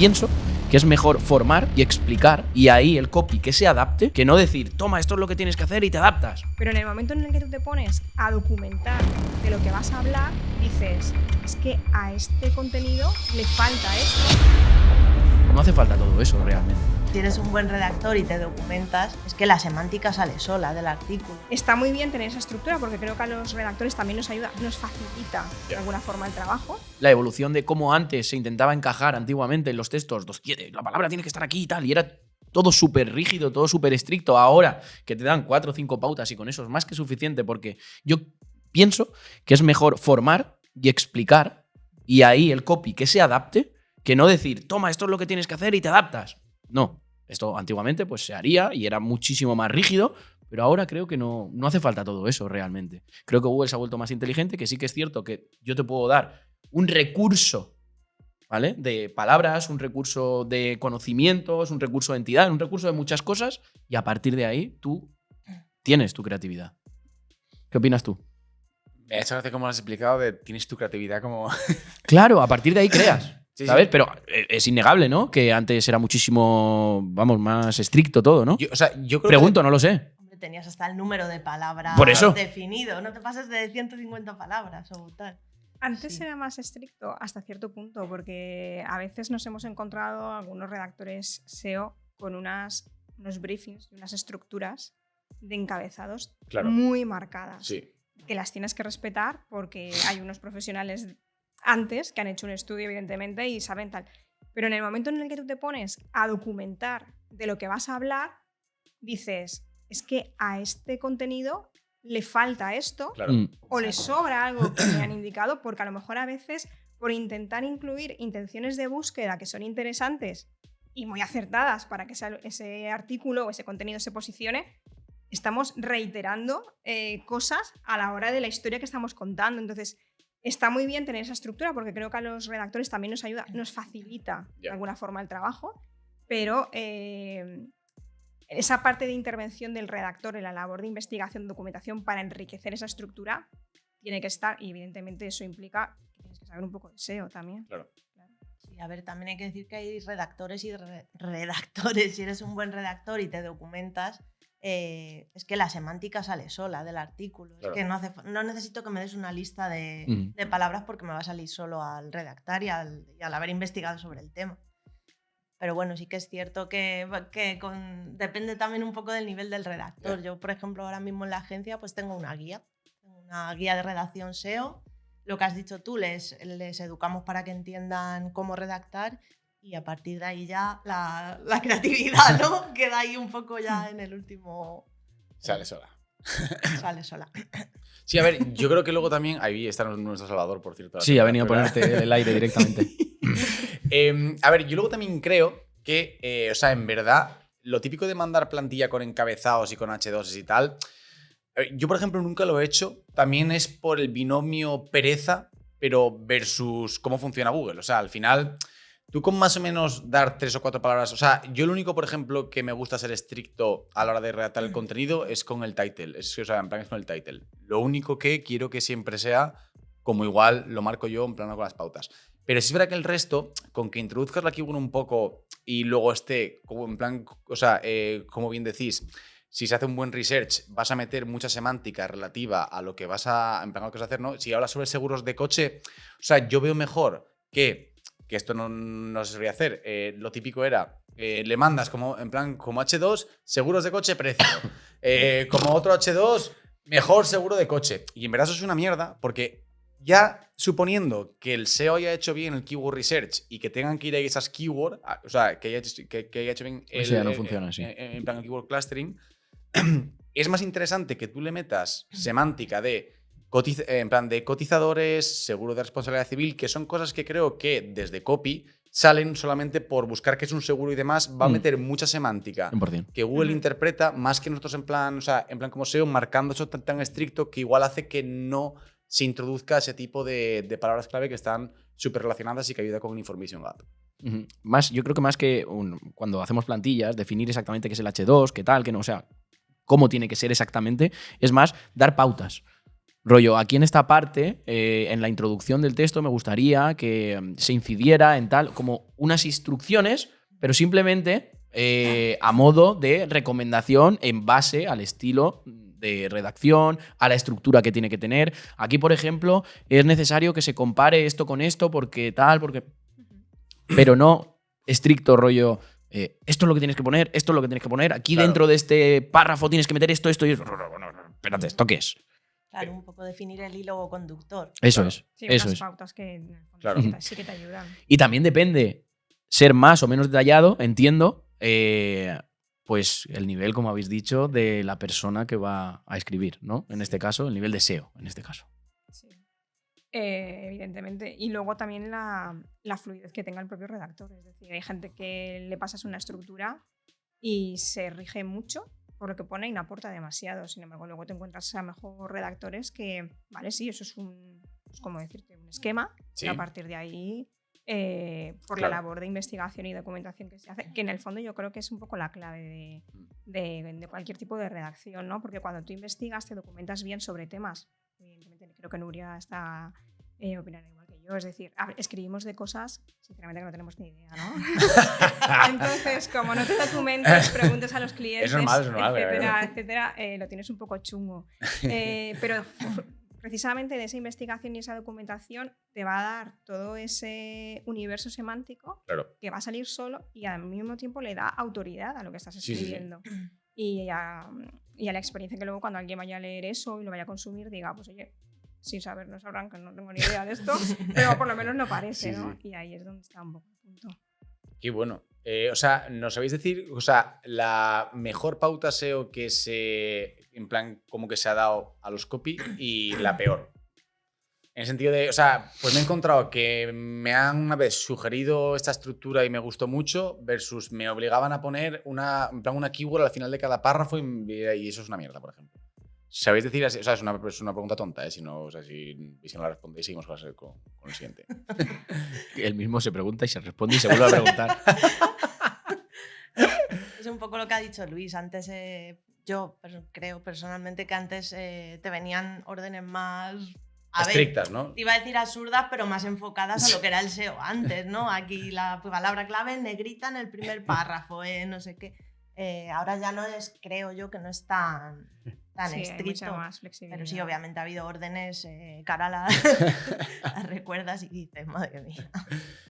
pienso que es mejor formar y explicar y ahí el copy que se adapte que no decir, toma, esto es lo que tienes que hacer y te adaptas. Pero en el momento en el que tú te pones a documentar de lo que vas a hablar, dices, es que a este contenido le falta esto. No hace falta todo eso realmente. Si eres un buen redactor y te documentas, es que la semántica sale sola del artículo. Está muy bien tener esa estructura porque creo que a los redactores también nos ayuda, nos facilita de alguna forma el trabajo. La evolución de cómo antes se intentaba encajar antiguamente en los textos, la palabra tiene que estar aquí y tal, y era todo súper rígido, todo súper estricto. Ahora que te dan 4 o 5 pautas y con eso es más que suficiente, porque yo pienso que es mejor formar y explicar y ahí el copy que se adapte que no decir, toma, esto es lo que tienes que hacer y te adaptas. No, esto antiguamente pues se haría y era muchísimo más rígido, pero ahora creo que no hace falta todo eso realmente. Creo que Google se ha vuelto más inteligente, que sí que es cierto que yo te puedo dar un recurso, ¿vale?, de palabras, un recurso de conocimientos, un recurso de entidad, un recurso de muchas cosas, y a partir de ahí tú tienes tu creatividad. ¿Qué opinas tú? Me ha hecho gracia cómo lo has explicado de tienes tu creatividad como... Claro, a partir de ahí creas. Sí, ¿Sabes? sí. Pero es innegable, ¿no? Que antes era muchísimo, vamos, más estricto todo, ¿no? Yo creo Pregunto, no lo sé. Hombre, tenías hasta el número de palabras Por eso. definido. No te pases de 150 palabras o tal. Antes Sí. era más estricto hasta cierto punto porque a veces nos hemos encontrado algunos redactores SEO con unos briefings, unas estructuras de encabezados Claro. muy marcadas. Sí. Que las tienes que respetar porque hay unos profesionales antes que han hecho un estudio, evidentemente, y saben tal. Pero en el momento en el que tú te pones a documentar de lo que vas a hablar, dices, es que a este contenido le falta esto Claro. o le sobra algo que me han indicado, porque a lo mejor a veces por intentar incluir intenciones de búsqueda que son interesantes y muy acertadas para que ese artículo o ese contenido se posicione, estamos reiterando cosas a la hora de la historia que estamos contando. Entonces, está muy bien tener esa estructura porque creo que a los redactores también nos ayuda, nos facilita de alguna forma el trabajo, pero esa parte de intervención del redactor en la labor de investigación, documentación para enriquecer esa estructura tiene que estar, y evidentemente eso implica que tienes que saber un poco de SEO también. Claro. Sí, a ver, también hay que decir que hay redactores y redactores. Si eres un buen redactor y te documentas, es que la semántica sale sola del artículo. Claro. Es que no necesito que me des una lista de palabras porque me va a salir solo al redactar y al haber investigado sobre el tema. Pero bueno, sí que es cierto que depende también un poco del nivel del redactor. Yeah. Yo, por ejemplo, ahora mismo en la agencia pues tengo una guía de redacción SEO. Lo que has dicho tú, les educamos para que entiendan cómo redactar y a partir de ahí ya la creatividad, ¿no? Queda ahí un poco ya en el último... Sale sola. Sale sola. Sí, a ver, yo creo que luego también... Ahí está nuestro Salvador, por cierto. Sí, ha venido a ponerte el aire directamente. A ver, yo luego también creo que, o sea, en verdad, lo típico de mandar plantilla con encabezados y con H2s y tal, yo, por ejemplo, nunca lo he hecho. También es por el binomio pereza, pero versus cómo funciona Google. O sea, al final, tú con más o menos dar 3 o 4 palabras... O sea, yo lo único, por ejemplo, que me gusta ser estricto a la hora de redactar el contenido es con el title. O sea, en plan es con el title. Lo único que quiero que siempre sea como igual lo marco yo en plan con las pautas. Pero sí es verdad que el resto, con que introduzcas la keyword un poco y luego esté como en plan... O sea, como bien decís... Si se hace un buen research, vas a meter mucha semántica relativa a lo que vas a, en plan, a lo que vas a hacer, ¿no? Si hablas sobre seguros de coche, o sea, yo veo mejor que esto no se solía hacer. Lo típico era, le mandas como, en plan, como H2, seguros de coche, precio. Como otro H2, mejor seguro de coche. Y en verdad eso es una mierda, porque ya suponiendo que el SEO haya hecho bien el keyword research y que tengan que ir a esas keywords, o sea, que haya hecho bien Eso ya no funciona así. en plan el keyword clustering, es más interesante que tú le metas semántica de en plan de cotizadores, seguro de responsabilidad civil, que son cosas que creo que desde copy salen solamente por buscar qué es un seguro y demás, va a meter mucha semántica 100%. que Google interpreta más que nosotros en plan, o sea, en plan como SEO, marcando eso tan estricto que igual hace que no se introduzca ese tipo de palabras clave que están súper relacionadas y que ayuda con un information gap. Yo creo que más que cuando hacemos plantillas, definir exactamente qué es el H2, qué tal, qué no, o sea, cómo tiene que ser exactamente, es más dar pautas. Rollo, aquí en esta parte, en la introducción del texto, me gustaría que se incidiera en tal, como unas instrucciones, pero simplemente a modo de recomendación en base al estilo de redacción, a la estructura que tiene que tener. Aquí, por ejemplo, es necesario que se compare esto con esto porque tal, porque... Pero no estricto rollo, esto es lo que tienes que poner, esto es lo que tienes que poner, aquí Claro. dentro de este párrafo tienes que meter esto, esto y esto. No, espérate, ¿esto qué es? Claro, un poco definir el hilo conductor. Eso Claro. es, Sí, eso unas es. pautas que en el fondo Claro. sí que te ayudan. Y también depende ser más o menos detallado, entiendo, pues el nivel, como habéis dicho, de la persona que va a escribir, ¿no? En este caso, el nivel de SEO, en este caso. Sí. Evidentemente. Y luego también la fluidez que tenga el propio redactor. Es decir, hay gente que le pasas una estructura y se rige mucho por lo que pone y no aporta demasiado. Sin embargo, luego te encuentras a mejor redactores que, vale, sí, eso es como decirte, un esquema, Sí. pero a partir de ahí, por Claro. la labor de investigación y documentación que se hace, que en el fondo yo creo que es un poco la clave de cualquier tipo de redacción, ¿no? Porque cuando tú investigas, te documentas bien sobre temas. Evidentemente, creo que Nuria está opinando igual que yo. Es decir, escribimos de cosas, sinceramente, que no tenemos ni idea, ¿no? Entonces, como no te documentes, preguntes a los clientes, Es normal, etcétera, etcétera, lo tienes un poco chungo. Pero precisamente de esa investigación y esa documentación te va a dar todo ese universo semántico Claro. que va a salir solo y al mismo tiempo le da autoridad a lo que estás Sí, sí, sí. escribiendo. Y a la experiencia que luego cuando alguien vaya a leer eso y lo vaya a consumir diga, pues oye, sin saber no sabrán que no tengo ni idea de esto, pero por lo menos no parece, Sí, ¿no? sí. Y ahí es donde está un poco el punto. Qué bueno. O sea, ¿nos sabéis decir, o sea, la mejor pauta SEO que en plan, como que se ha dado a los copy y la peor? En el sentido de, o sea, pues me he encontrado que me han una vez sugerido esta estructura y me gustó mucho versus me obligaban a poner en plan una keyword al final de cada párrafo y eso es una mierda, por ejemplo. ¿Sabéis decir así? O sea, es una pregunta tonta, ¿eh? Si no, o sea, si no la respondéis, seguimos con el siguiente. Él mismo se pregunta y se responde y se vuelve a preguntar. Es un poco lo que ha dicho Luis. Antes, yo creo personalmente que antes te venían órdenes más... Estrictas, ¿no? Te iba a decir absurdas, pero más enfocadas a lo que era el SEO antes, ¿no? Aquí la palabra clave en negrita en el primer párrafo, no sé qué. Ahora ya no es, creo yo, que no es tan Sí, hay estricto. mucha más flexibilidad. Pero sí, obviamente ha habido órdenes, cara a las recuerdas y dices, madre mía.